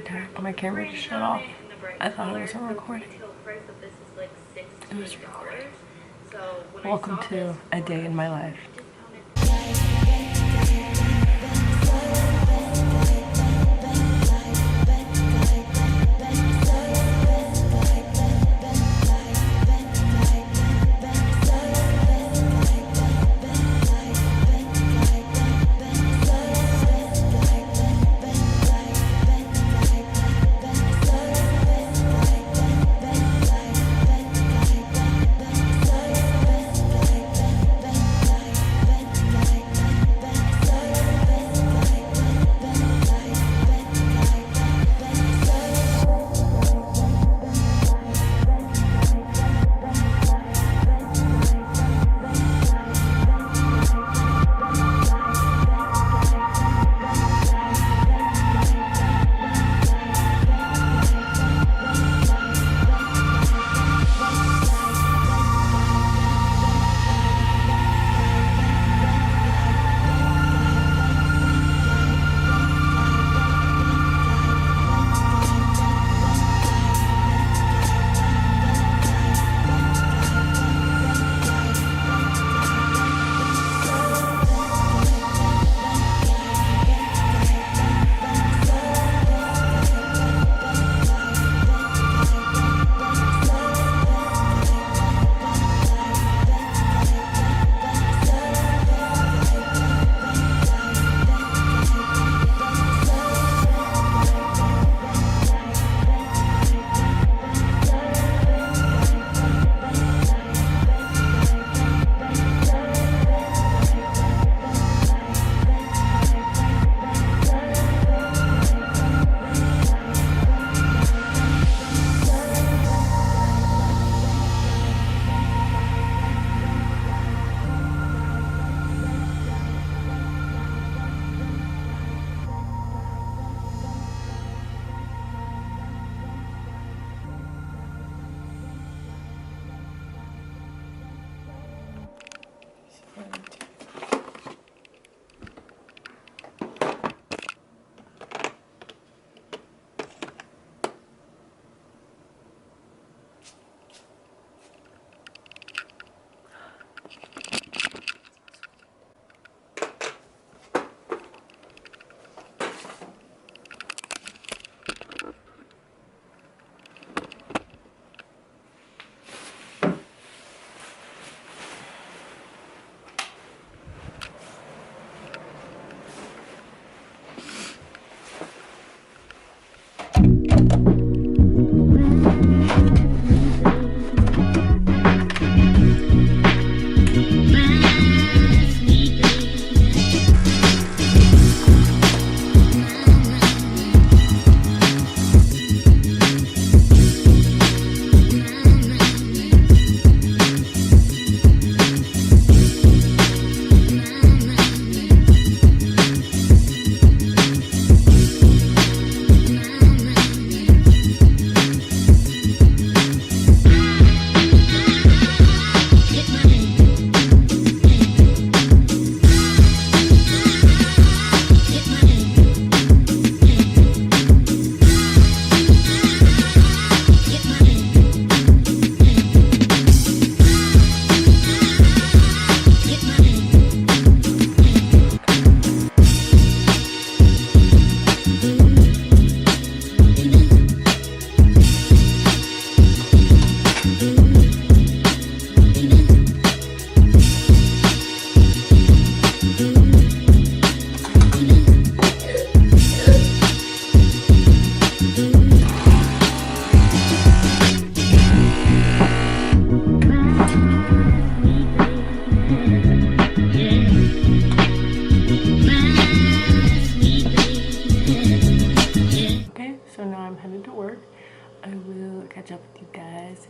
really tired. My camera just shut off. I thought it wasn't recording. It was recording. Welcome to a day in my life.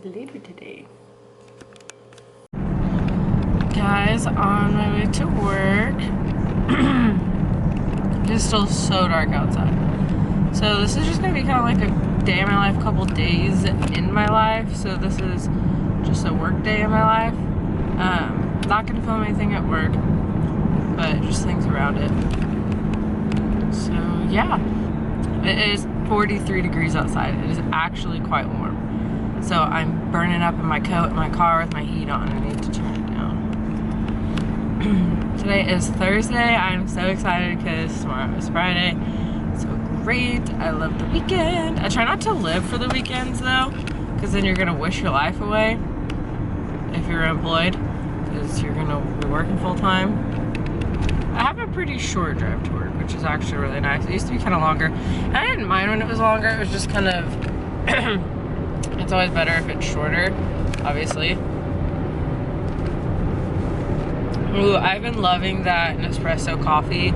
Later today. Guys, on my way to work. It's still so dark outside. So this is just gonna be kind of like a day in my life, couple days in my life. So this is just a work day in my life. Not gonna film anything at work, but just things around it. So yeah, It is 43 degrees outside. It is actually quite warm. So I'm burning up in my coat in my car with my heat on. I need to turn it down. Today is Thursday. I'm so excited because tomorrow is Friday. So great. I love the weekend. I try not to live for the weekends though, because then you're gonna wish your life away if you're employed, because you're gonna be working full time. I have a pretty short drive to work, which is actually really nice. It used to be kind of longer. And I didn't mind when it was longer. It was just kind of, it's always better if it's shorter, obviously. Ooh, I've been loving that Nespresso coffee.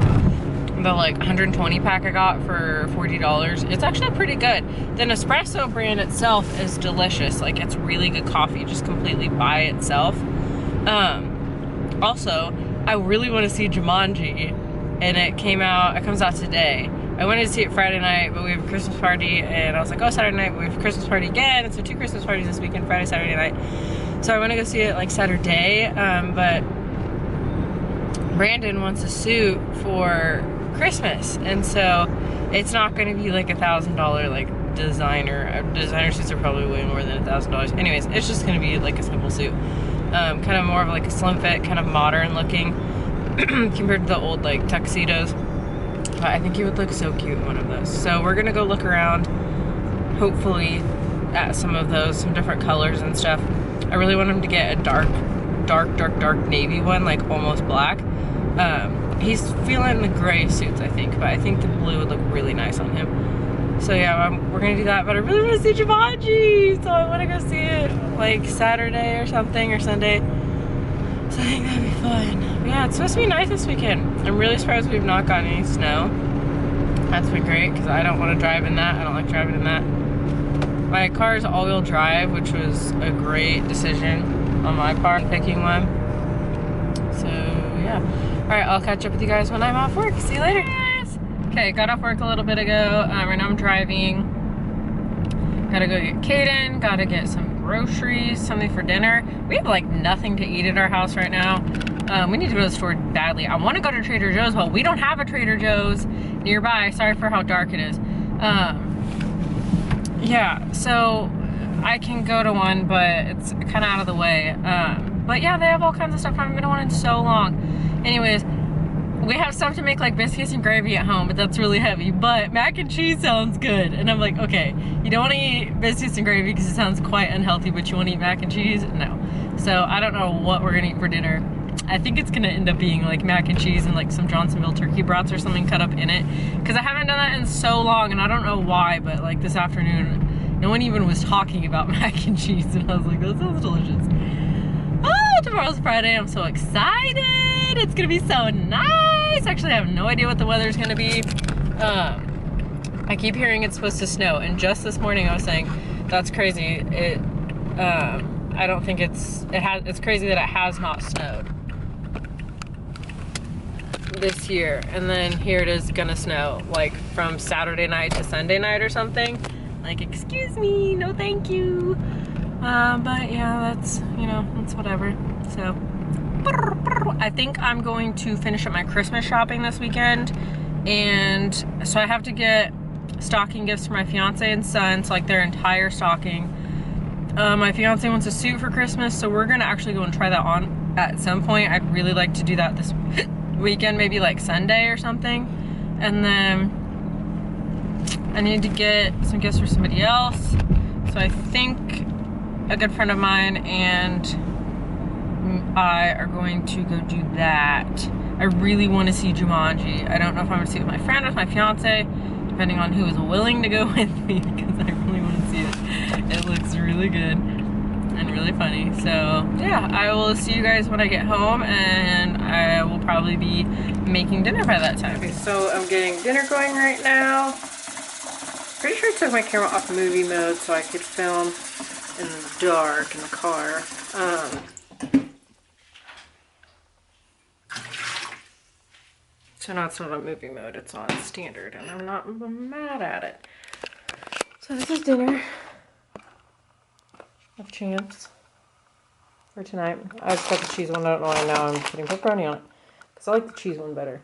The like 120 pack I got for $40. It's actually pretty good. The Nespresso brand itself is delicious. Like, it's really good coffee just completely by itself. Also, I really want to see Jumanji, and it comes out today. I wanted to see it Friday night, but we have a Christmas party, and I was like, oh, Saturday night, we have a Christmas party again. So 2 Christmas parties this weekend, Friday, Saturday night. So I want to go see it like Saturday, but Brandon wants a suit for Christmas, and so it's not going to be like $1,000 like designer suits are probably way more than $1,000. Anyways, it's just going to be like a simple suit. Kind of more of like a slim fit, kind of modern looking compared to the old like tuxedos. But I think he would look so cute in one of those. So we're gonna go look around, hopefully, at some of those, some different colors and stuff. I really want him to get a dark navy one, like almost black. He's feeling the gray suits, I think, but I think the blue would look really nice on him. So yeah, we're gonna do that, but I really want to see Jumanji, so I want to go see it like Saturday or something, or Sunday. So I think that'd be fun. But yeah, it's supposed to be nice this weekend. I'm really surprised we've not gotten any snow. That's been great, because I don't want to drive in that. I don't like driving in that. My car is all-wheel drive, which was a great decision on my part, picking one. So yeah. Alright, I'll catch up with you guys when I'm off work. See you later. Okay, got off work a little bit ago. Right now I'm driving. Gotta go get Kaden, gotta get some groceries, something for dinner. We have like nothing to eat at our house right now. We need to go to the store badly. I want to go to Trader Joe's, but we don't have a Trader Joe's nearby. Sorry for how dark it is. Yeah, so I can go to one, but it's kind of out of the way. But yeah, they have all kinds of stuff. I haven't been to one in so long. Anyways, we have stuff to make like biscuits and gravy at home, but that's really heavy. But mac and cheese sounds good. And I'm like, okay, you don't want to eat biscuits and gravy because it sounds quite unhealthy, but you want to eat mac and cheese? No. So I don't know what we're gonna eat for dinner. I think it's gonna end up being like mac and cheese and like some Johnsonville turkey broths or something cut up in it. Because I haven't done that in so long, and I don't know why, but like this afternoon, no one even was talking about mac and cheese, and I was like, that sounds delicious. Oh, tomorrow's Friday. I'm so excited. It's gonna be so nice. Actually, I have no idea what the weather's gonna be. I keep hearing it's supposed to snow, and just this morning I was saying, that's crazy. I don't think it's crazy that it has not snowed this year. And then here it is gonna snow, like from Saturday night to Sunday night or something. Like, excuse me, no thank you. But yeah, that's, you know, that's whatever. So I think I'm going to finish up my Christmas shopping this weekend, and so I have to get stocking gifts for my fiance and son, so like their entire stocking. My fiance wants a suit for Christmas, so we're gonna actually go and try that on at some point. I'd really like to do that this weekend, maybe like Sunday or something. And then I need to get some gifts for somebody else, so I think a good friend of mine and I are going to go do that. I really want to see Jumanji. I don't know if I'm going to see it with my friend or with my fiance, depending on who is willing to go with me, because I really want to see it. It looks really good and really funny. So yeah, I will see you guys when I get home, and I will probably be making dinner by that time. Okay, so I'm getting dinner going right now. Pretty sure I took my camera off movie mode so I could film in the dark in the car. So now it's not on movie mode, it's on standard, and I'm not mad at it. So this is dinner of champs for tonight. I just got the cheese one, I don't know why now I'm putting pepperoni on it, because I like the cheese one better.